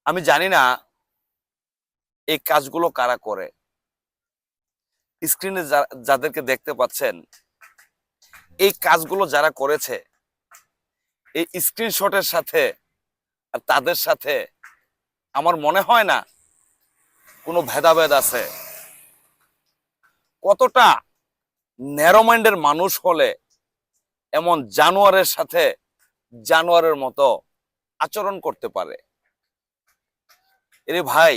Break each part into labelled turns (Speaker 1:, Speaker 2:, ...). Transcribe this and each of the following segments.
Speaker 1: আমি জানি না এই কাজগুলো কারা করে। স্ক্রিনে যাদেরকে দেখতে পাচ্ছেন, এই কাজগুলো যারা করেছে, এই স্ক্রিনশটের সাথে আর তাদের সাথে আমার মনে হয় না কোনো ভেদাভেদ আছে। কতটা ন্যারো মাইন্ডের মানুষ হলে এমন জানোয়ারের সাথে জানোয়ারের মতো আচরণ করতে পারে? এরে ভাই,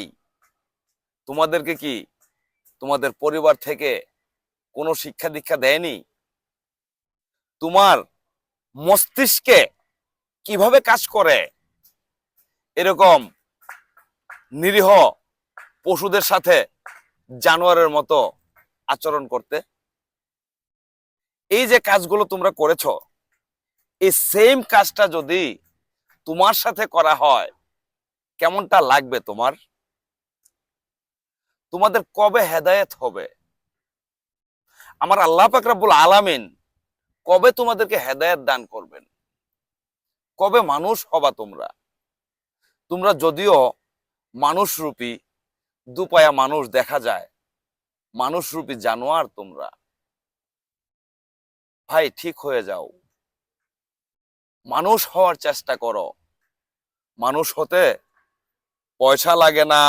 Speaker 1: তোমাদেরকে কি তোমাদের পরিবার থেকে কোনো শিক্ষা দীক্ষা দেয়নি? তোমার মস্তিষ্কে কিভাবে কাজ করে এরকম নিরীহ পশুদের সাথে জানোয়ারের মতো আচরণ করতে? এই যে কাজগুলো তোমরা করেছো, এই সেম কাজটা যদি তোমার সাথে করা হয় কেমনটা লাগবে তোমার? তোমাদের কবে হেদায়েত হবে? আমার আল্লাহ পাক রব্বুল আলামিন কবে তোমাদেরকে হেদায়েত দান করবেন? কবে মানুষ হবা তোমরা? তোমরা যদিও মানুষরূপী দুপায়া মানুষ দেখা যায়, মানুষরূপী জানোয়ার তোমরা। ভাই, ঠিক হয়ে যাও, মানুষ হওয়ার চেষ্টা করো। মানুষ হতে পয়সা লাগে না।